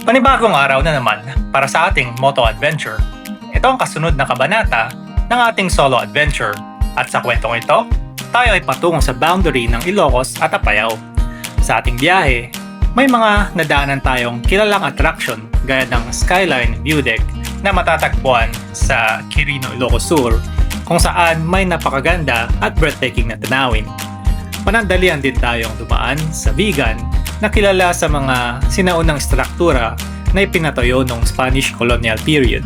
Panibagong araw na naman para sa ating moto adventure. Ito ang kasunod na kabanata ng ating solo adventure. At sa kwentong ito, tayo ay patungo sa boundary ng Ilocos at Apayao. Sa ating biyahe, may mga nadaanan tayong kilalang attraction gaya ng Skyline View Deck na matatagpuan sa Quirino, Ilocos Sur, kung saan may napakaganda at breathtaking na tanawin. Panandalian din tayong dumaan sa Vigan na kilala sa mga sinaunang struktura na ipinatayo noong Spanish colonial period.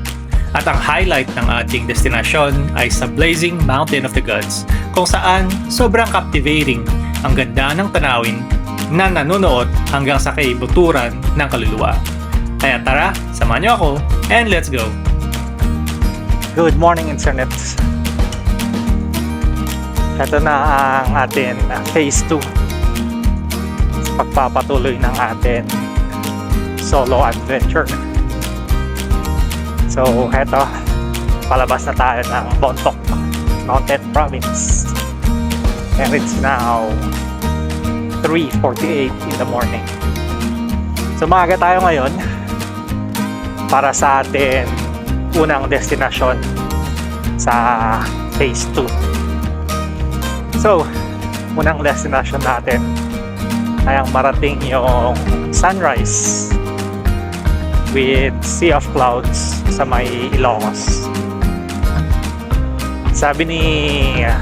At ang highlight ng ating destinasyon ay sa Blazing Mountain of the Gods, kung saan sobrang captivating ang ganda ng tanawin na nanunuot hanggang sa kaibuturan ng kaluluwa. Kaya tara, samahan niyo ako and let's go! Good morning, Internet. Ito na ang atin phase 2 sa pagpapatuloy ng atin solo adventure. So, eto, palabas na tayo ng Bontoc Mountain Province. And it's now 3:48 in the morning. So, maaga tayo ngayon para sa atin unang destinasyon sa phase 2. So, unang destination natin ay ang marating yung sunrise with sea of clouds sa may Ilocos. Sabi ni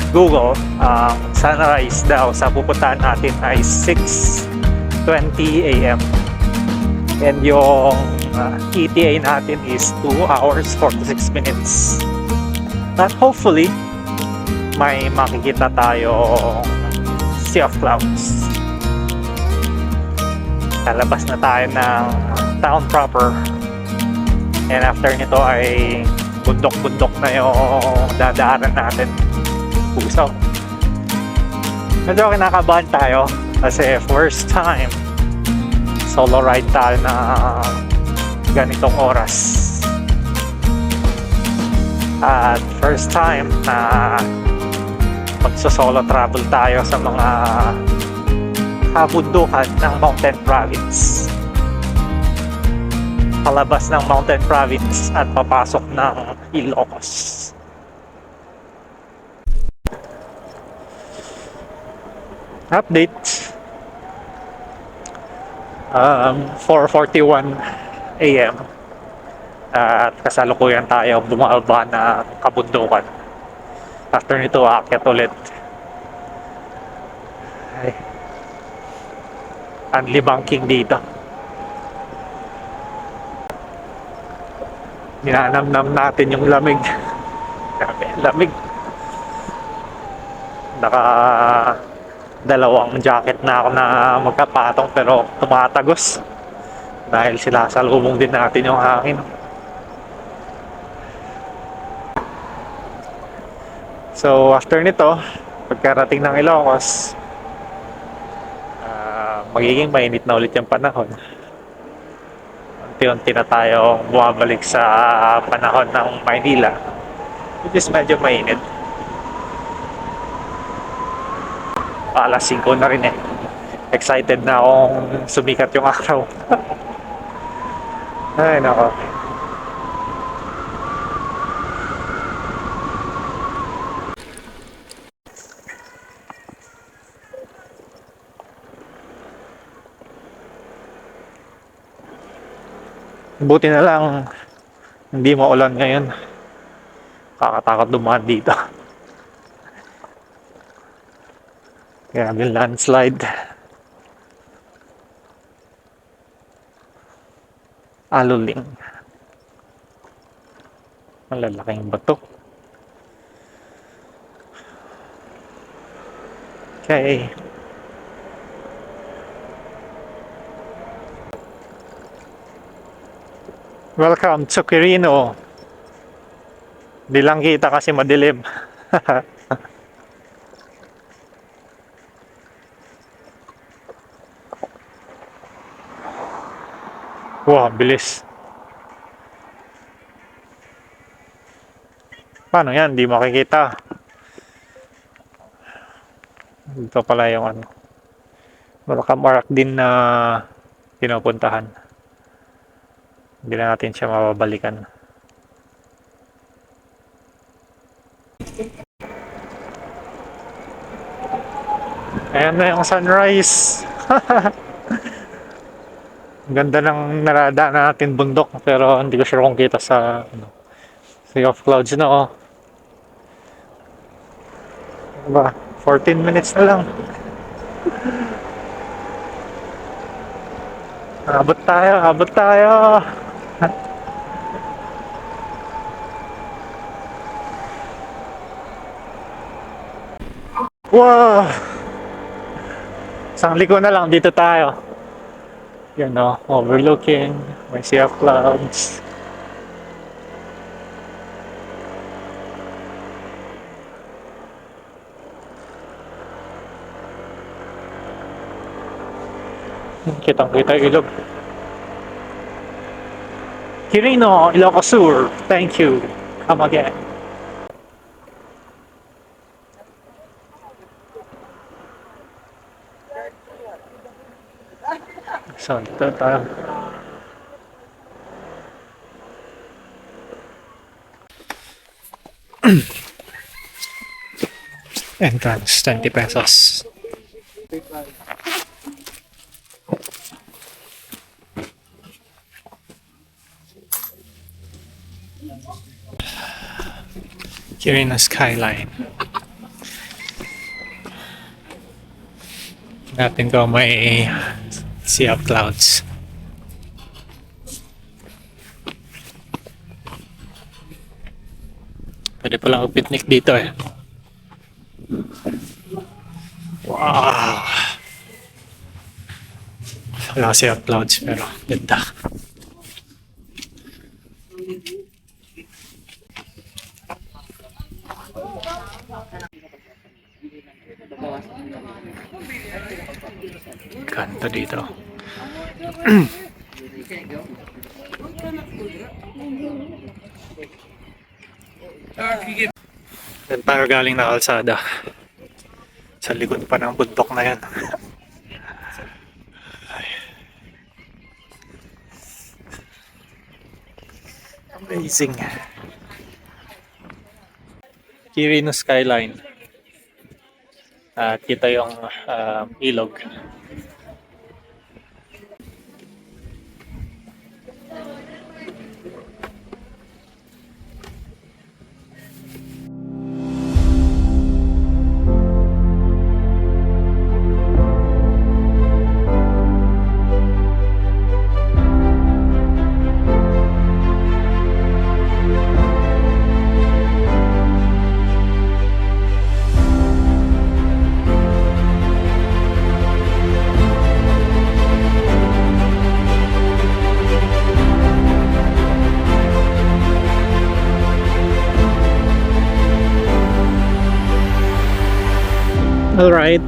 Google, ang sunrise daw sa pupuntahan natin ay 6:20 a.m. And yung ETA natin is 2 hours 46 minutes. But hopefully, may makikita tayo sea of clouds. Lalabas na tayo ng town proper. And after nito ay bundok-bundok na yung dadaanan natin. Puso. Medyo kinakabahan tayo kasi first time solo ride tayo na ganitong oras. At first time na magso-solo travel tayo sa mga kabundukan ng Mountain Province. Palabas ng Mountain Province at papasok ng Ilocos. Update. 4:41 a.m. At kasalukuyan tayo bumaba na kabundukan. After nito, aakyat ulit. Ay, ang libangking dito. Ninanamnam natin yung lamig. Lamig. Naka dalawang jacket na ako na magkapatong pero tumatagos. Dahil sinasalubong din natin yung hangin. So after nito, pagkarating ng Ilocos, magiging mainit na ulit yung panahon. Unti-unti na tayo bumabalik sa panahon ng Maynila, which is medyo mainit. Alas 5 na rin eh. Excited na akong sumikat yung araw. Ay nako. Buti na lang hindi maulan ngayon. Kakatakot dumaan dito. Kaya may landslide. Aluling. Malalaking bato. Okay. Welcome to Quirino. Di lang kita kasi madilim. Wow, bilis. Paano yan? Di makikita. Ito pala yung ano. Nakamark din na pinupuntahan. Hindi na natin siya mababalikan. Ayan na yung sunrise. Ang ganda ng narada natin bundok pero hindi ko sure kung kita sa Sea of Clouds na Ano ba? 14 minutes na lang. Abot tayo, abot tayo. Wow! Isang liko na lang dito tayo. Overlooking, may Sea of Clouds. Kitang-kita yung ilog. Quirino, Ilocos Sur. Thank you. Come again. So, dito tayo. Entrance, 20 pesos. Quirino Skyline. Natin ko may Sea of Clouds. Pwede palang mag-picnic dito eh. Wow! Wala Sea of Clouds pero ganda. Ganda dito. Yan tayo galing na kalsada. Sa likod pa ng bundok na yan. Amazing. Quirino Skyline. At kita yung ilog. Alright,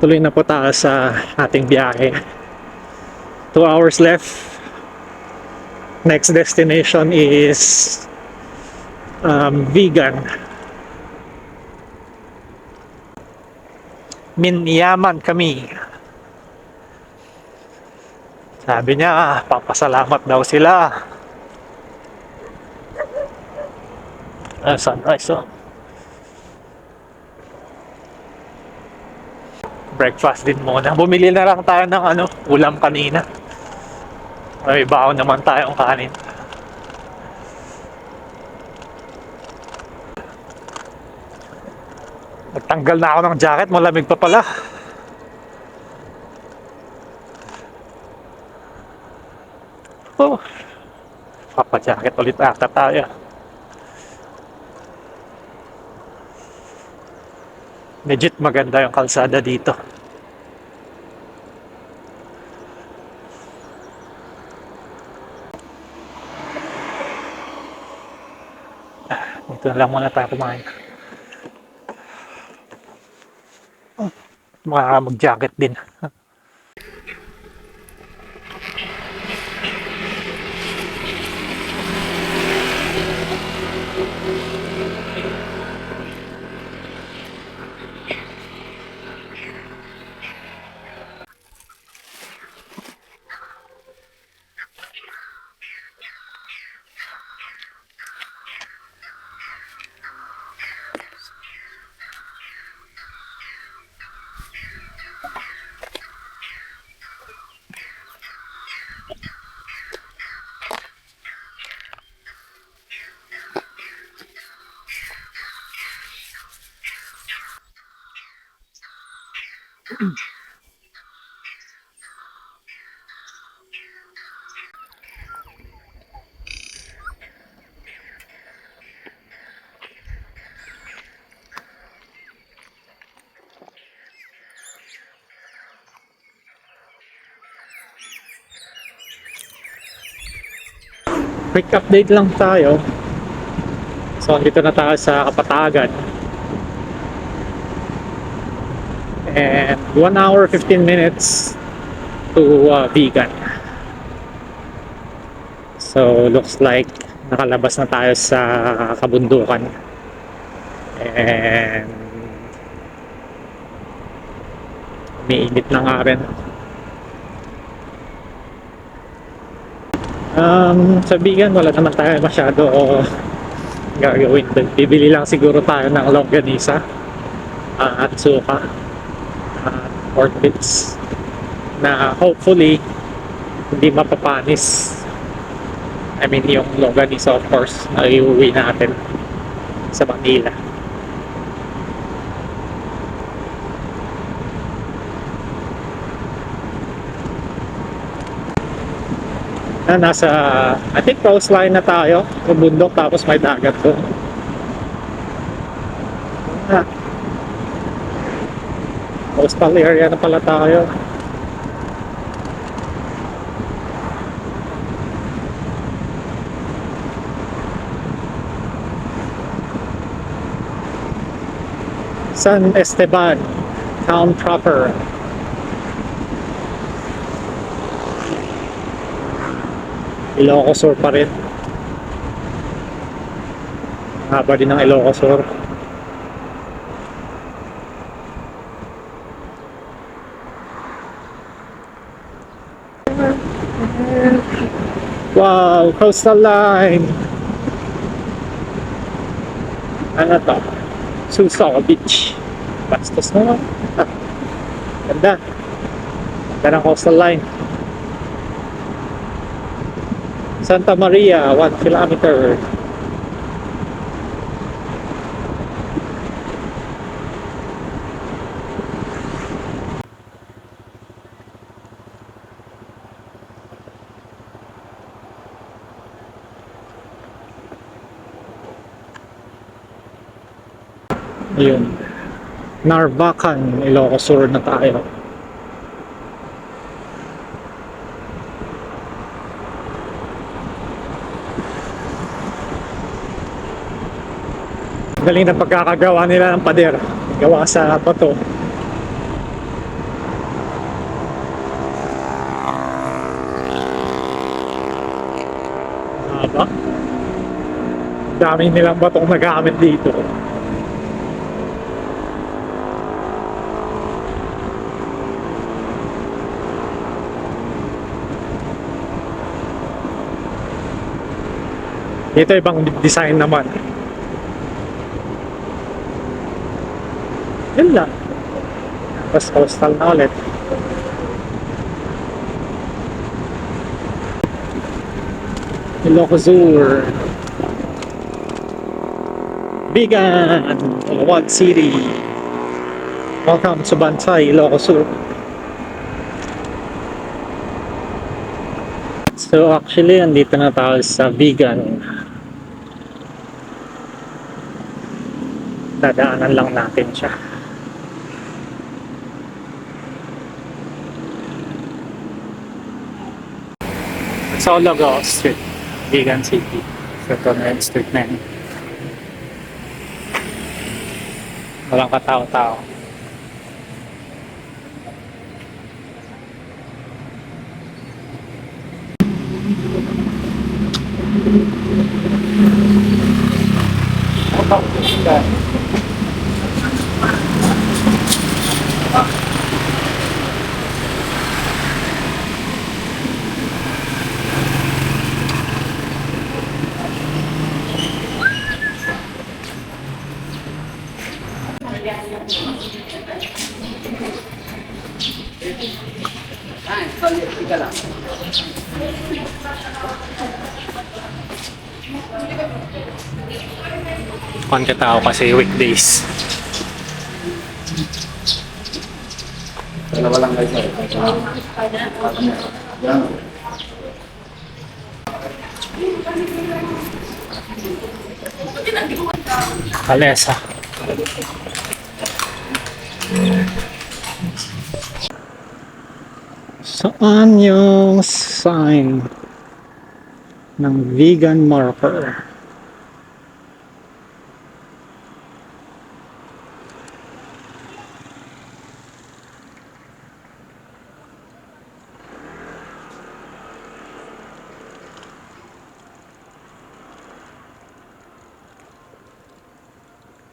tuloy na po tayo sa ating biyahe. 2 hours left. Next destination is Vegan. Minyaman kami. Sabi niya, papasalamat daw sila. Sunrise breakfast din muna. Bumili na lang tayo ng ulam kanina. May baon naman tayong kanin. Nagtanggal na ako ng jacket, malamig pa pala. Papa-jacket ulit ata tayo. Legit maganda yung kalsada dito. Dito na lang muna tayo kumain. Mag-jacket din. Quick update lang tayo. So, dito na tayo sa Kapatagan. And 1 hour 15 minutes to Vegan. So, looks like nakalabas na tayo sa kabundukan. And umiinit na nga rin. Sa Vegan, wala naman tayo masyado gagawin. Bibili lang siguro tayo ng longganisa at suka at pork bits na hopefully hindi mapapanis. I mean, yung longganisa of course na iuwi natin sa Manila. Nasa, I think coastline na tayo, yung bundok tapos may dagat doon. Coastal area na pala tayo. San Esteban, town proper. Ilocos Sur pa rin. Haba din ng Ilocos Sur. Wow, coastal line. Ano to? Susao Beach. Bastos naman. Ganda. Ganda ng coastal line. Santa Maria, 1 kilometer. Yun. Narvacan, Ilocos Sur na tayo. Galing ng pagkakagawa nila ng pader. Gawa sa bato. Haba. Dami nilang batong nagamit dito. Dito ibang design naman. Yun lang. Tapos coastal na ulit. Ilocos Sur. Vegan. One City. Welcome to Bantay, Ilocos Sur. So actually, andito na tayo sa Vegan. Dadaanan lang natin siya. Sa Olago Street, Vegan City. So ito na yung street na yun. Walang katao-tao. Konti tao kasi weekdays. Dalawa lang guys. Yan. Kalesa. Saan yung sign ng vegan marker?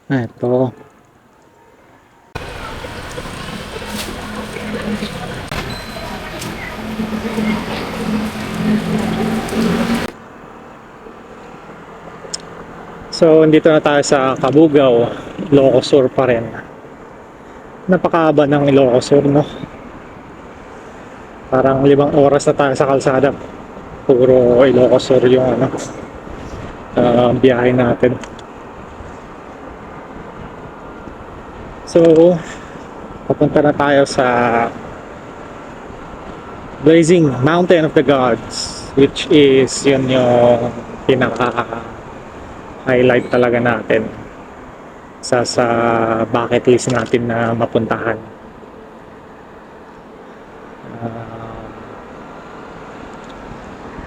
Ito. So, dito na tayo sa Cabugao, Ilocos Sur pa rin. Napakahaba ng Ilocos Sur, no? Parang 5 oras na tayo sa kalsada. Puro Ilocos Sur yung biyahe natin. So, papunta na tayo sa Blazing Mountain of the Gods, which is yun yung pinaka-highlight talaga natin sa bucket list natin na mapuntahan.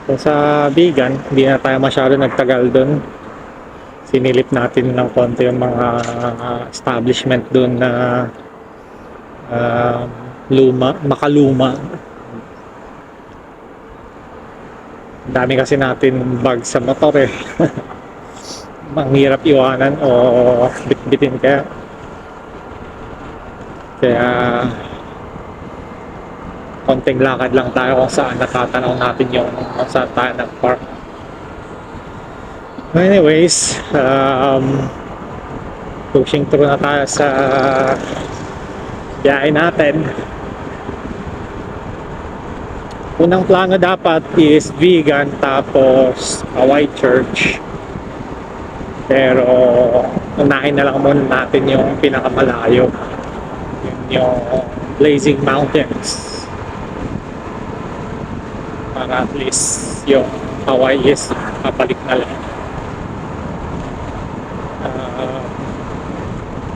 So sa Bigan, hindi na tayo masyado nagtagal doon. Sinilip natin ng konti yung mga establishment doon na makaluma. Ang dami kasi natin bag sa motor eh. Manghirap iwanan o bitbitin kaya. Kaya konting lakad lang tayo kung saan natatanaw natin yung kung saan tayo nag-park. Anyways, pushing through na tayo sa biyahe natin. Unang plano dapat is vegan tapos Hawaii Church. Pero unahin na lang muna natin yung pinakamalayo. Yun yung Blazing Mountains. Para at least yung Hawaii is kapalik na lang.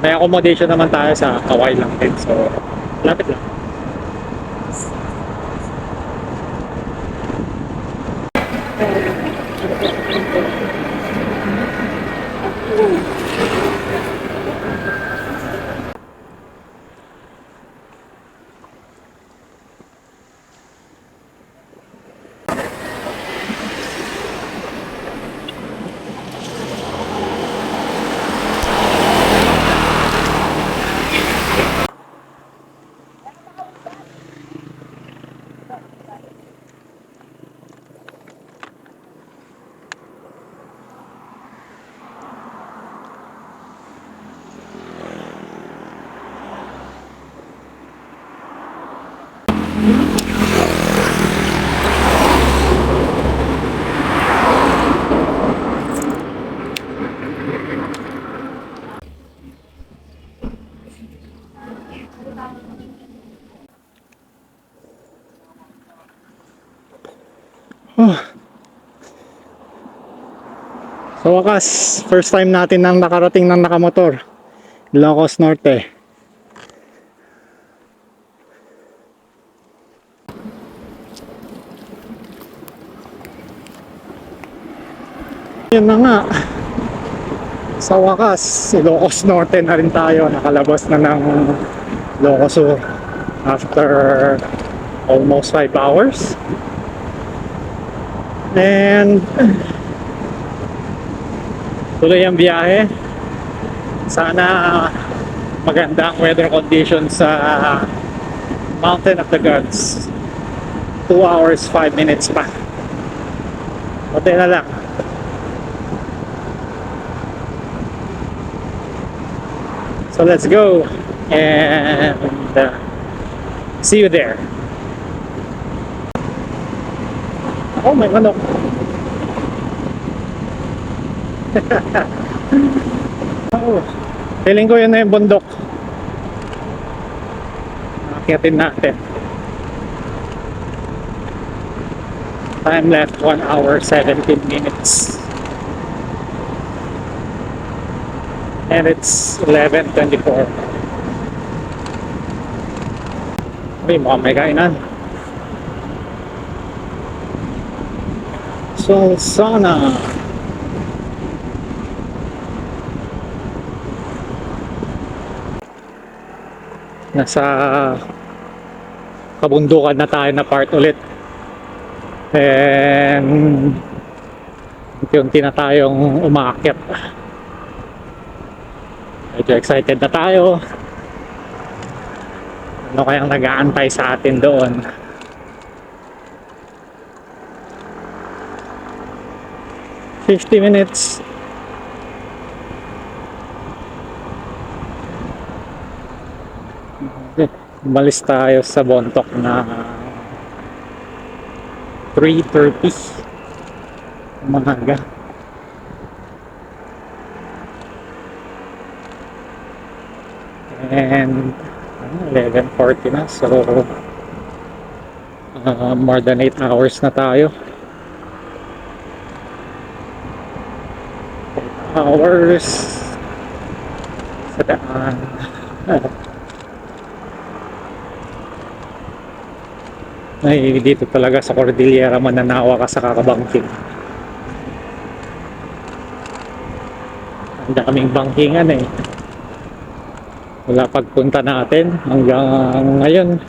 May accommodation naman tayo sa Hawaii lang din. So, lapit lang. Sa wakas, first time natin nang nakarating ng nakamotor. Ilocos Norte. Yun na nga. Sa wakas, Ilocos Norte na rin tayo. Nakalabas na ng Ilocos Sur after almost 5 hours. And tuloy ang biyahe. Sana maganda ang weather conditions sa Mountain of the Gods. 2 hours 5 minutes pa. Buti na lang. So let's go and see you there. Oh, may manok. Oh, feeling ko yun na yung bundok. aakyatin natin. Time left 1 hour 17 minutes. And it's 11:24. Uy, mukhang may kainan. Solsona. Nasa kabundukan na tayo na part ulit. And unti-unti na tayong umaakyat. Medyo excited na tayo. Ano kayang nag-aantay sa atin doon? "50 minutes." Umalis tayo sa Bontoc na 3:30 umaga. And 11:40 na, so more than 8 hours na tayo. 8 hours sa daan. Ay, dito talaga sa Cordillera mananawa ka sa kakabangking. Ang daming bangkingan eh. Wala pagpunta natin hanggang ngayon.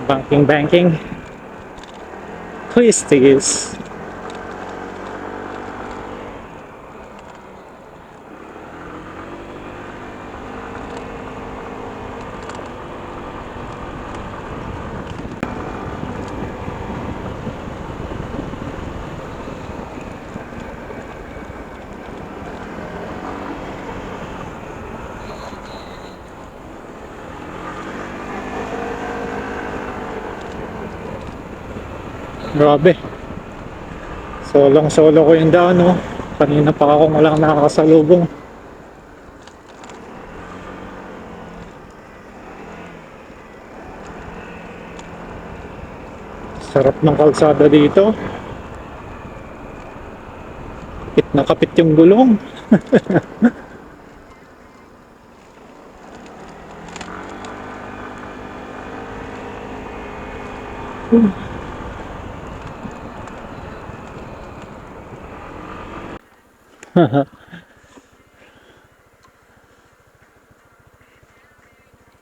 Daming banking. Twisties. Grabe. Solong-solo ko yung daan, no? Kanina pa akong walang nakakasalubong. Sarap ng kalsada dito. Kapit na kapit yung gulong.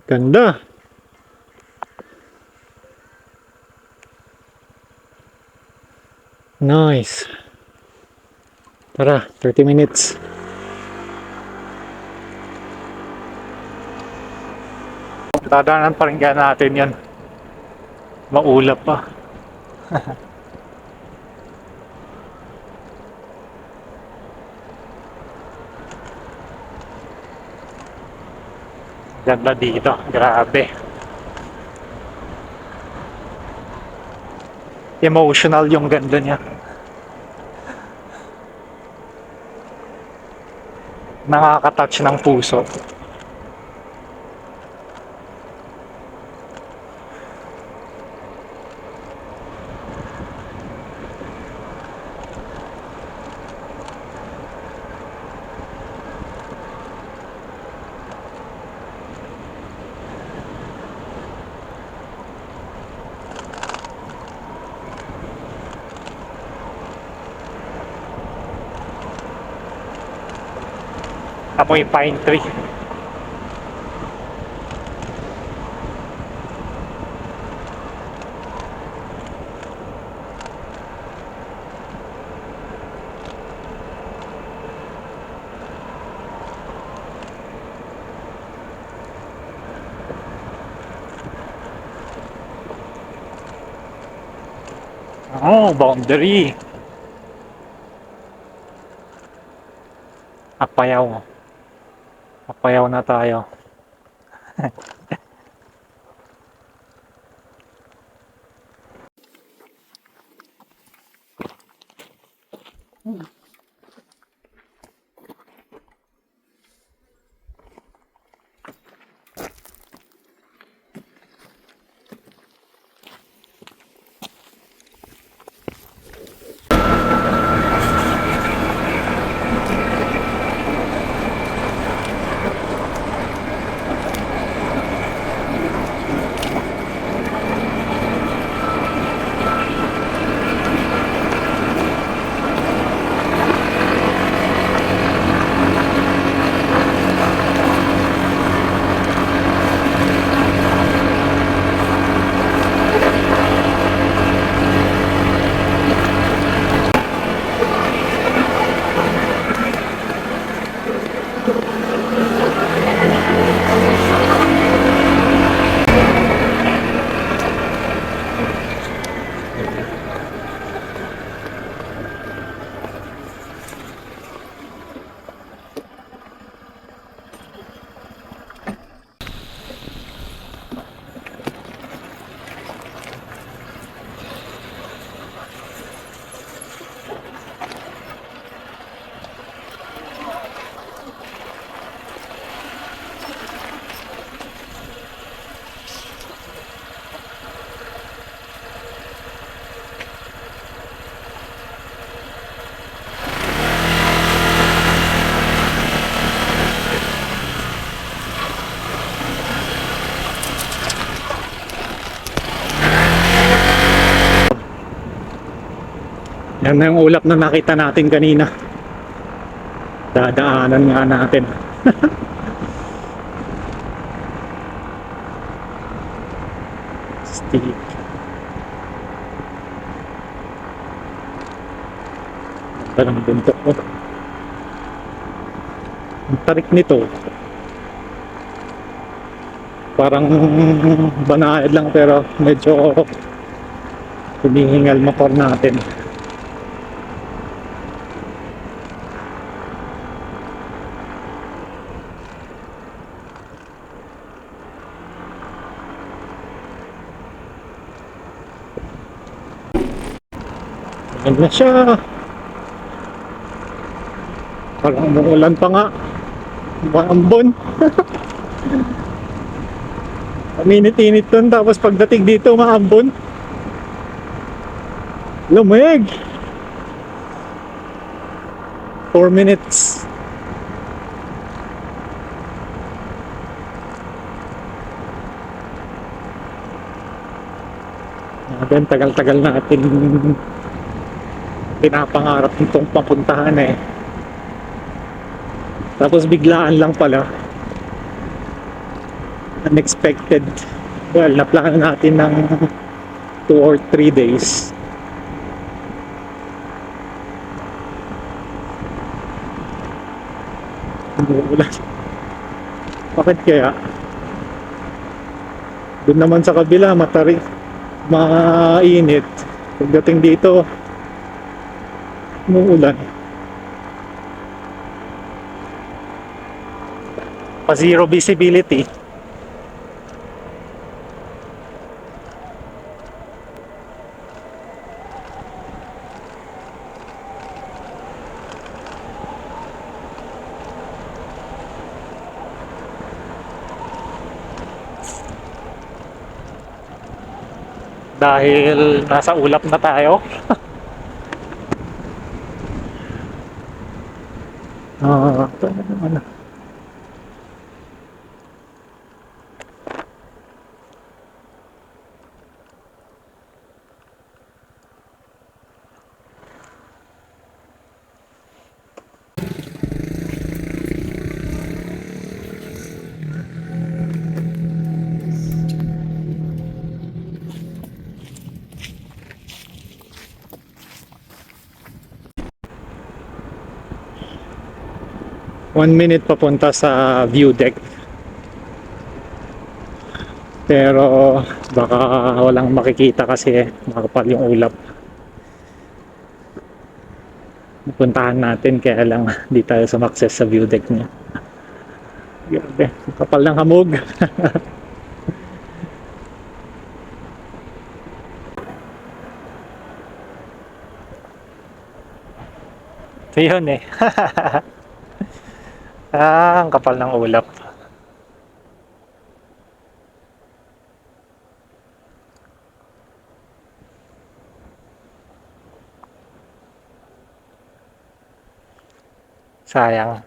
Ganda. Nice. Tara, 30 minutes. Dadaanan pa rin kaya natin yan. Maulap pa. Ganda dito. Grabe. Emotional yung ganda niya. Nakaka-touch ng puso. Amoy pine tree. Oh, boundary. Apayaw. Apayaw na tayo. Yan na yung ulap na nakita natin kanina. Dadaanan nga natin. Steep. Ganda ng bundok ko. Ang tarik nito. Parang banayad lang pero medyo humihingal motor natin. Ayan na siya. Parang umuulan pa nga. Ambon. Minit-init dun, tapos pagdating dito maambon. Lumig. 4 minutes. Then tagal-tagal natin pinapangarap nitong papuntahan eh. Tapos biglaan lang pala. Unexpected. Well, naplano natin ng 2 or 3 days. Umuulan. Bakit kaya? Doon naman sa kabila, mainit. Pagdating dito, umuulan. Pa zero visibility. Dahil nasa ulap na tayo. Ito na naman. One minute papunta sa view deck. Pero baka walang makikita kasi makapal yung ulap. Puntahan natin kaya lang di tayo sumakses sa view deck niya. Grabe, kapal ng hamog. Ito yun eh. Ang kapal ng ulap. Sayang.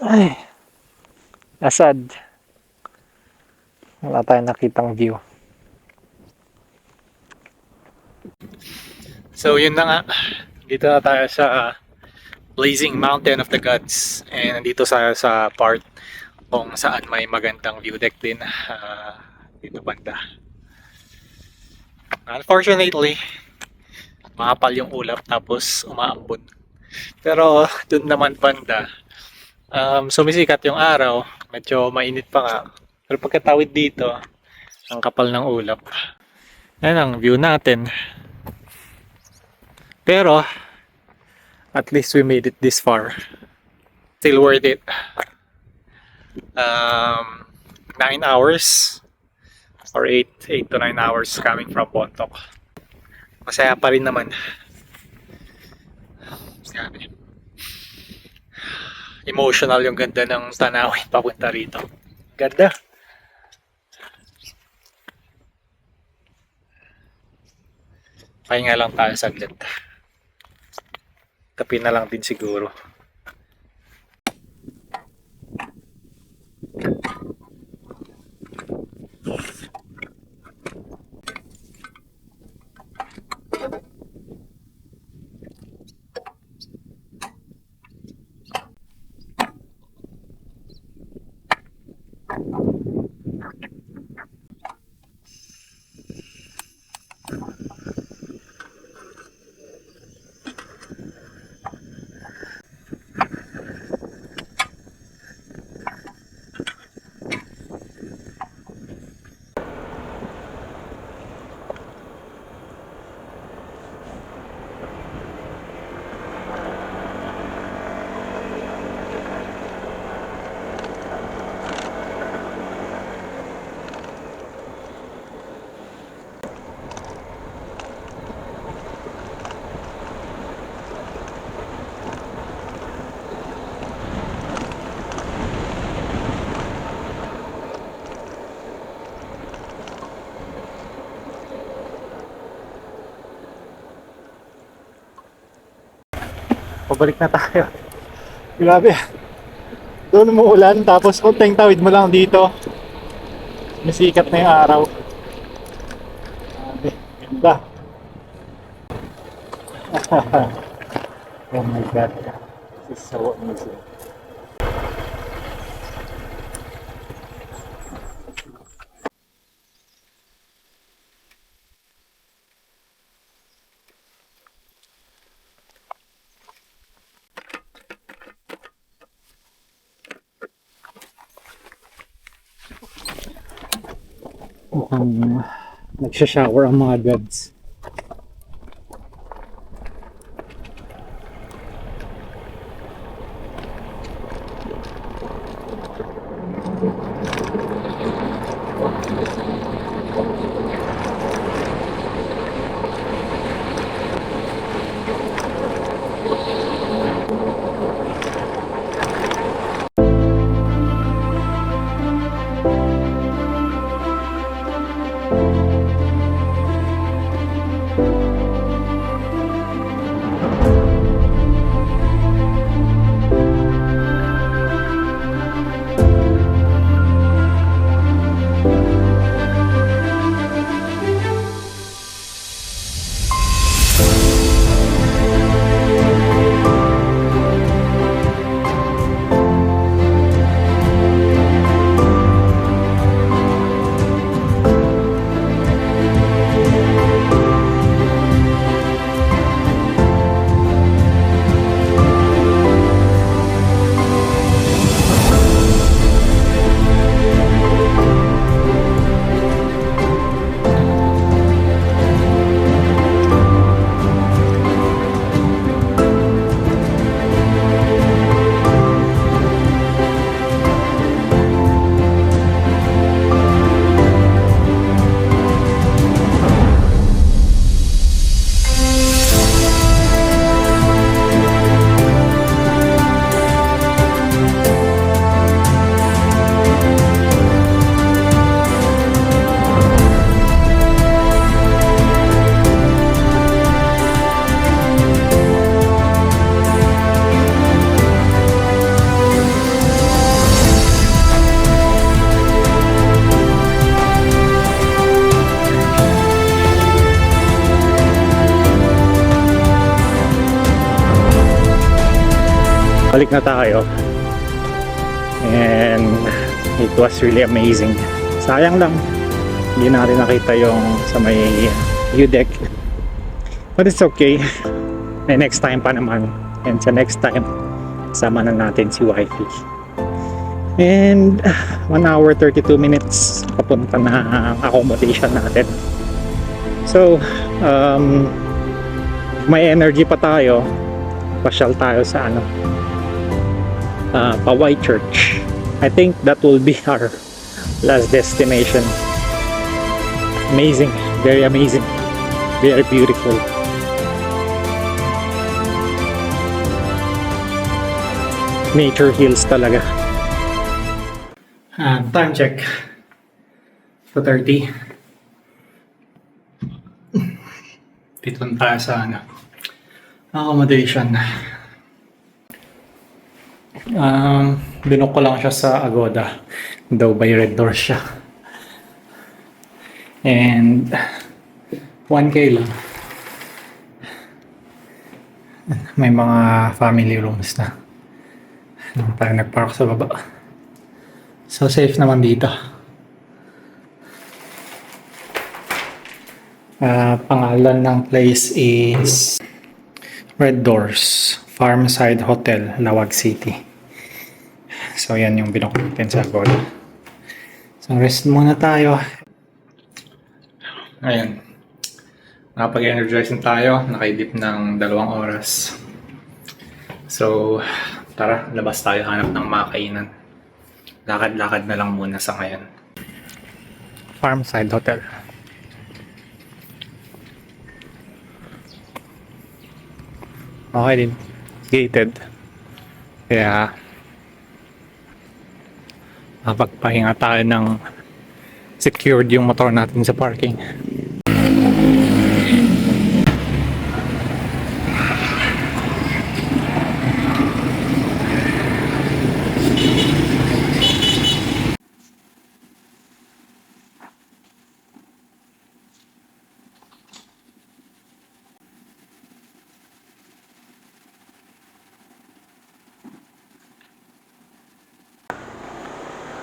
Ay, asad. Wala tayong nakitang view. So yun na nga, dito na tayo sa Blazing Mountain of the Gods, and nandito sa part kung saan may magandang view deck din dito banda. Unfortunately, makapal yung ulap tapos umaambon. Pero dun naman banda, sumisikat yung araw, medyo mainit pa nga. Pero pagkatawid dito, ang kapal ng ulap. Yan ang view natin. Pero at least we made it this far. Still worth it. 9 hours or 8 to 9 hours coming from Bontoc. Masaya pa rin naman. Sabi. Emotional yung ganda ng tanawin papunta rito. Ganda. Pahinga lang tayo saglit. Kape na lang din siguro. Pabalik na tayo. Grabe. Doon umuulan tapos konting tawid mo lang dito. Masikat na yung araw. Grabe. Ganda. Oh my God. This is so amazing. Mukhang nagsha-shower ang mga gods. Balik na tayo. And it was really amazing. Sayang lang, hindi natin nakita yung sa may view deck. But it's okay. And next time pa naman. And sa next time, sama na natin si wifey. And 1 hour 32 minutes papunta na accommodation natin. So, may energy pa tayo. Pasyal tayo sa Pawai Church. I think that will be our last destination. Amazing, very amazing, very beautiful. Nature hills talaga. Time check. 2:30. Dito na tayo sa accommodation. Binook ko lang siya sa Agoda. Daw by Red Door siya. And 1K lang. May mga family rooms na. Tayo nagpark sa baba. So safe naman dito. Pangalan ng place is Red Doors Farmside Hotel, Lawag City. So yan yung binook natin sa Agoda. So rest muna tayo. Ayan. Nakapag-energize na tayo. Nakaidip ng 2 oras. So tara, labas tayo hanap ng makainan. Lakad-lakad na lang muna sa ngayon. Farmside Hotel. Okay din. Gated. Kaya makapagpahinga tayo ng secured yung motor natin sa parking.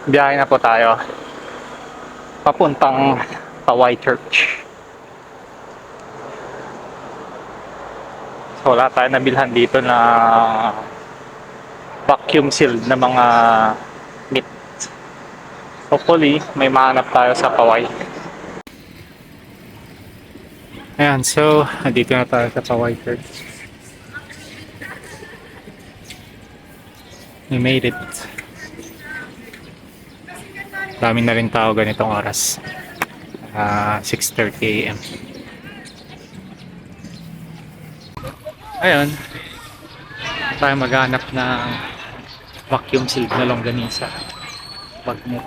Biyahe na po tayo papuntang Paway Church. So wala tayo nabilhan dito na vacuum sealed na mga meat. Hopefully may mahanap tayo sa Paway. Ayan, so nandito na tayo sa Paway Church. We made it. Dami na rin tao ganitong oras. 6:30 AM. Ayun. Tayo maghanap ng vacuum sealed na longganisa. Bagnet.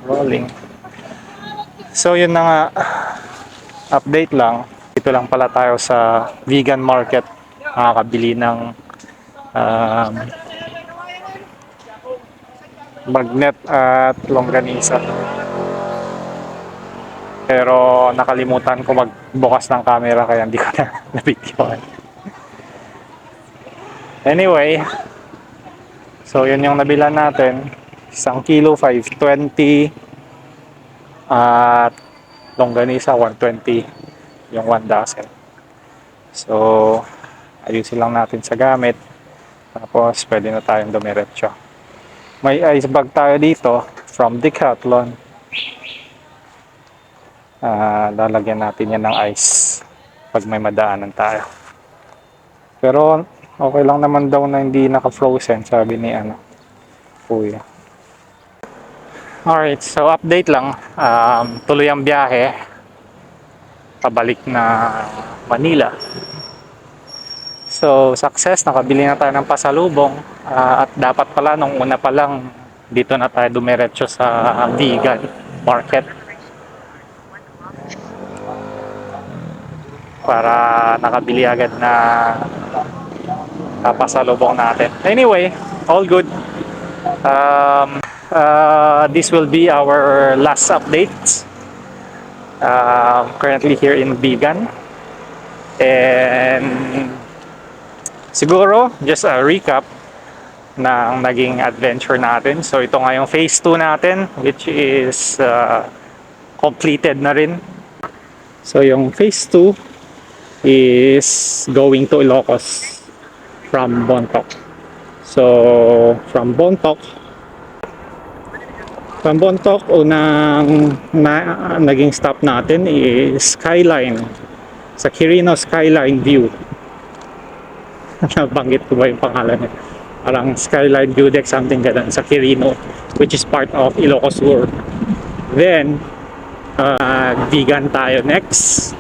Rolling. So yun na nga. Update lang. Dito lang pala tayo sa vegan market. Makakabili ng bagnet at longganisa. Pero nakalimutan ko magbukas ng camera kaya hindi ko na nabidyoan. Anyway, so yun yung nabilan natin. 1 kilo 520 at longganisa 120 yung 1 dozen. So ayusin lang natin sa gamit. Tapos, pwede na tayong dumiretso. May ice bag tayo dito from Decathlon. Lalagyan natin yan ng ice pag may madaanan tayo. Pero, okay lang naman daw na hindi naka-frozen, sabi ni Kuya. Alright, so update lang. Tuloy ang biyahe. Pabalik na Manila. So, success. Nakabili na tayo ng pasalubong. At dapat pala, nung una pa lang, dito na tayo dumiretso sa vegan market. Para nakabili agad na pasalubong natin. Anyway, all good. This will be our last update. Currently here in Bigan. And siguro, just a recap ng naging adventure natin. So ito nga yung phase 2 natin, which is completed na rin. So yung phase 2 is going to Ilocos from Bontoc. So from Bontoc, unang naging stop natin is Skyline. Sa Quirino Skyline View. Nabanggit ko ba yung pangalan niya? Parang Skyline View Deck, something ganun, sa Quirino, which is part of Ilocos Sur. Then, vegan tayo next.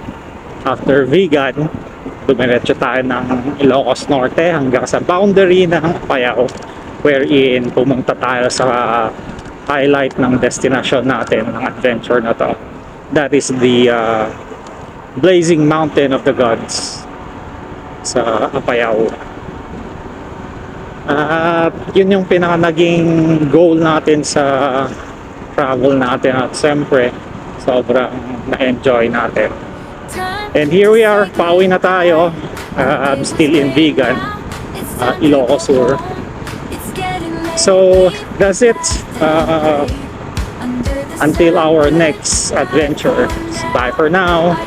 After vegan, dumiretso tayo ng Ilocos Norte hanggang sa boundary ng Apayao, wherein pumunta tayo sa highlight ng destination natin, ng adventure na to. That is the Blazing Mountain of the Gods sa Apayao. At yun yung pinaka naging goal natin sa travel natin, at siyempre sobrang na-enjoy natin. And here we are, pauwi na tayo. I'm still in Vigan, Ilocos Sur. So that's it. Until our next adventure. Bye for now.